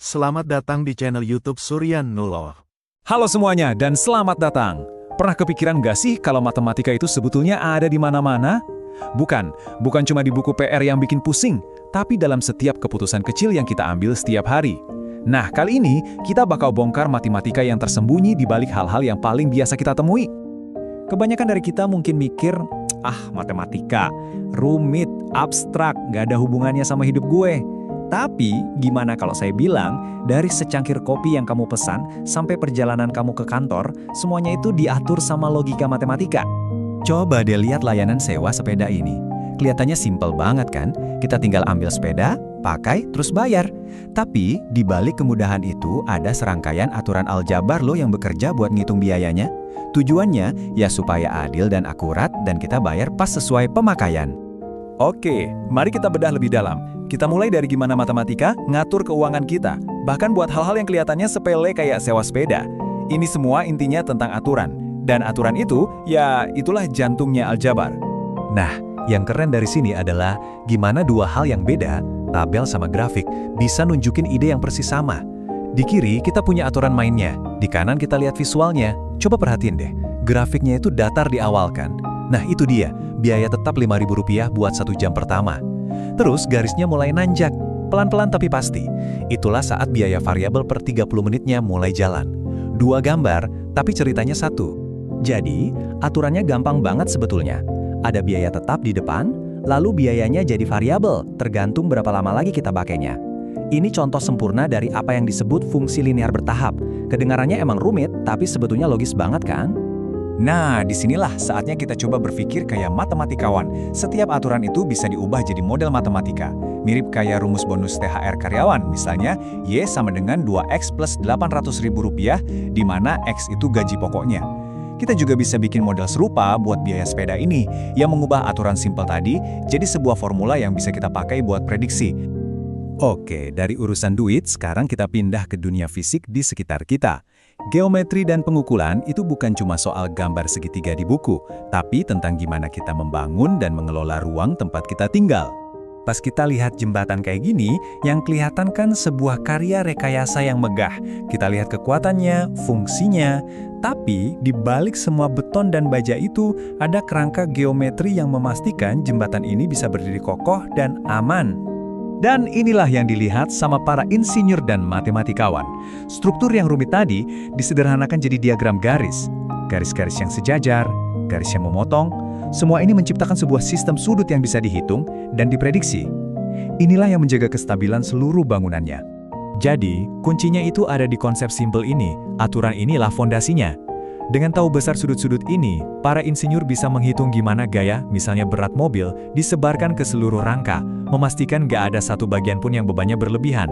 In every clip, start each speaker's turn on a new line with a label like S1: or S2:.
S1: Selamat datang di channel YouTube Suryan Nuloh.
S2: Halo semuanya dan selamat datang. Pernah kepikiran nggak sih kalau matematika itu sebetulnya ada di mana-mana? Bukan cuma di buku PR yang bikin pusing, tapi dalam setiap keputusan kecil yang kita ambil setiap hari. Nah, kali ini kita bakal bongkar matematika yang tersembunyi di balik hal-hal yang paling biasa kita temui. Kebanyakan dari kita mungkin mikir, matematika, rumit, abstrak, nggak ada hubungannya sama hidup gue. Tapi, gimana kalau saya bilang, dari secangkir kopi yang kamu pesan sampai perjalanan kamu ke kantor, semuanya itu diatur sama logika matematika. Coba deh lihat layanan sewa sepeda ini. Kelihatannya simpel banget kan? Kita tinggal ambil sepeda, pakai, terus bayar. Tapi, di balik kemudahan itu ada serangkaian aturan aljabar loh yang bekerja buat ngitung biayanya. Tujuannya, ya supaya adil dan akurat dan kita bayar pas sesuai pemakaian. Oke, mari kita bedah lebih dalam. Kita mulai dari gimana matematika ngatur keuangan kita, bahkan buat hal-hal yang kelihatannya sepele kayak sewa sepeda. Ini semua intinya tentang aturan. Dan aturan itu, ya itulah jantungnya aljabar. Nah, yang keren dari sini adalah gimana dua hal yang beda, tabel sama grafik, bisa nunjukin ide yang persis sama. Di kiri kita punya aturan mainnya, di kanan kita lihat visualnya. Coba perhatiin deh, grafiknya itu datar di awal kan? Nah itu dia, biaya tetap Rp5.000 buat 1 jam pertama. Terus garisnya mulai nanjak, pelan-pelan tapi pasti. Itulah saat biaya variabel per 30 menitnya mulai jalan. Dua gambar, tapi ceritanya satu. Jadi, aturannya gampang banget sebetulnya. Ada biaya tetap di depan, lalu biayanya jadi variabel, tergantung berapa lama lagi kita pakainya. Ini contoh sempurna dari apa yang disebut fungsi linear bertahap. Kedengarannya emang rumit, tapi sebetulnya logis banget kan? Nah, disinilah saatnya kita coba berpikir kayak matematikawan. Setiap aturan itu bisa diubah jadi model matematika. Mirip kayak rumus bonus THR karyawan, misalnya Y sama dengan 2X plus Rp800.000, di mana X itu gaji pokoknya. Kita juga bisa bikin model serupa buat biaya sepeda ini, yang mengubah aturan simpel tadi jadi sebuah formula yang bisa kita pakai buat prediksi. Oke, dari urusan duit, sekarang kita pindah ke dunia fisik di sekitar kita. Geometri dan pengukulan itu bukan cuma soal gambar segitiga di buku, tapi tentang gimana kita membangun dan mengelola ruang tempat kita tinggal. Pas kita lihat jembatan kayak gini, yang kelihatan kan sebuah karya rekayasa yang megah. Kita lihat kekuatannya, fungsinya, tapi di balik semua beton dan baja itu, ada kerangka geometri yang memastikan jembatan ini bisa berdiri kokoh dan aman. Dan inilah yang dilihat sama para insinyur dan matematikawan. Struktur yang rumit tadi disederhanakan jadi diagram garis. Garis-garis yang sejajar, garis yang memotong, semua ini menciptakan sebuah sistem sudut yang bisa dihitung dan diprediksi. Inilah yang menjaga kestabilan seluruh bangunannya. Jadi, kuncinya itu ada di konsep simpel ini, aturan inilah fondasinya. Dengan tahu besar sudut-sudut ini, para insinyur bisa menghitung gimana gaya, misalnya berat mobil, disebarkan ke seluruh rangka, memastikan gak ada satu bagian pun yang bebannya berlebihan.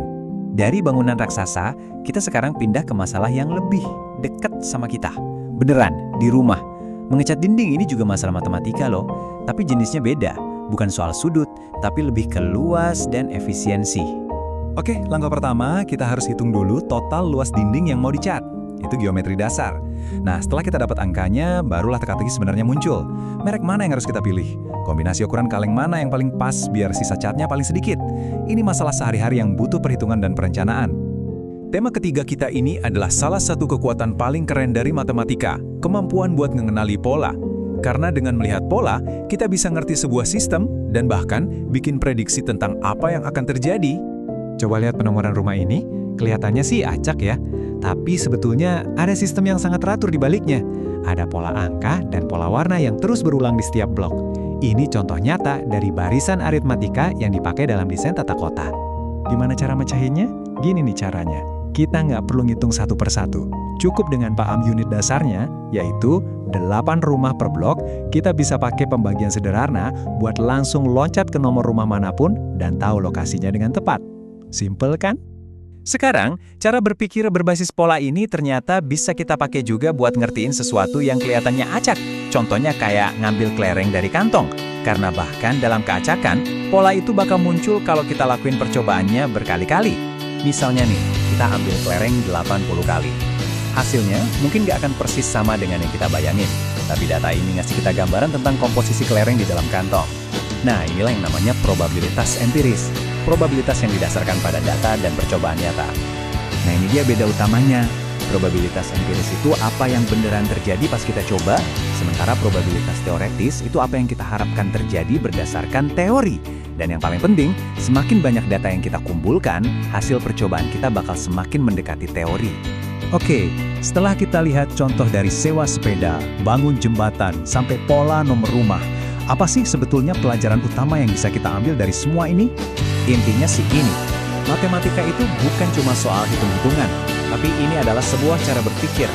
S2: Dari bangunan raksasa, kita sekarang pindah ke masalah yang lebih dekat sama kita. Beneran, di rumah. Mengecat dinding ini juga masalah matematika loh, tapi jenisnya beda. Bukan soal sudut, tapi lebih ke luas dan efisiensi. Oke, langkah pertama, kita harus hitung dulu total luas dinding yang mau dicat. Itu geometri dasar. Nah, setelah kita dapat angkanya, barulah teka-teki sebenarnya muncul. Merek mana yang harus kita pilih? Kombinasi ukuran kaleng mana yang paling pas biar sisa catnya paling sedikit? Ini masalah sehari-hari yang butuh perhitungan dan perencanaan. Tema ketiga kita ini adalah salah satu kekuatan paling keren dari matematika, kemampuan buat mengenali pola. Karena dengan melihat pola, kita bisa ngerti sebuah sistem dan bahkan bikin prediksi tentang apa yang akan terjadi. Coba lihat penomoran rumah ini, kelihatannya sih acak ya. Tapi sebetulnya ada sistem yang sangat teratur di baliknya. Ada pola angka dan pola warna yang terus berulang di setiap blok. Ini contoh nyata dari barisan aritmatika yang dipakai dalam desain tata kota. Gimana cara mecahinnya? Gini nih caranya. Kita nggak perlu ngitung satu persatu. Cukup dengan paham unit dasarnya, yaitu 8 rumah per blok, kita bisa pakai pembagian sederhana buat langsung loncat ke nomor rumah manapun dan tahu lokasinya dengan tepat. Simple kan? Sekarang, cara berpikir berbasis pola ini ternyata bisa kita pakai juga buat ngertiin sesuatu yang kelihatannya acak. Contohnya kayak ngambil kelereng dari kantong. Karena bahkan dalam keacakan, pola itu bakal muncul kalau kita lakuin percobaannya berkali-kali. Misalnya nih, kita ambil kelereng 80 kali. Hasilnya mungkin nggak akan persis sama dengan yang kita bayangin. Tapi data ini ngasih kita gambaran tentang komposisi kelereng di dalam kantong. Nah, inilah yang namanya probabilitas empiris. Probabilitas yang didasarkan pada data dan percobaan nyata.
S3: Nah, ini dia beda utamanya. Probabilitas empiris itu apa yang beneran terjadi pas kita coba, sementara probabilitas teoretis itu apa yang kita harapkan terjadi berdasarkan teori. Dan yang paling penting, semakin banyak data yang kita kumpulkan, hasil percobaan kita bakal semakin mendekati teori.
S2: Oke, setelah kita lihat contoh dari sewa sepeda, bangun jembatan, sampai pola nomor rumah, apa sih sebetulnya pelajaran utama yang bisa kita ambil dari semua ini?
S3: Intinya sih ini, matematika itu bukan cuma soal hitung-hitungan, tapi ini adalah sebuah cara berpikir.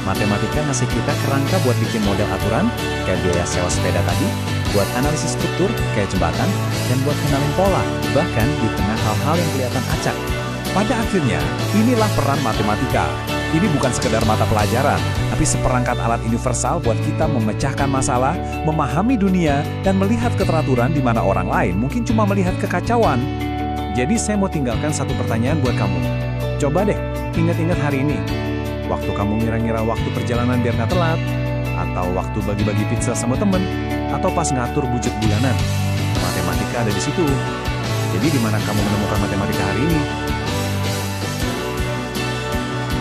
S3: Matematika ngasih kita kerangka buat bikin model aturan, kayak biaya sewa sepeda tadi, buat analisis struktur, kayak jembatan, dan buat kenalin pola, bahkan di tengah hal-hal yang kelihatan acak.
S2: Pada akhirnya, inilah peran matematika. Ini bukan sekedar mata pelajaran, tapi seperangkat alat universal buat kita memecahkan masalah, memahami dunia, dan melihat keteraturan di mana orang lain mungkin cuma melihat kekacauan. Jadi saya mau tinggalkan satu pertanyaan buat kamu. Coba deh, ingat-ingat hari ini. Waktu kamu ngira-ngira waktu perjalanan biar nggak telat, atau waktu bagi-bagi pizza sama temen, atau pas ngatur budget bulanan. Matematika ada di situ. Jadi di mana kamu menemukan matematika hari ini?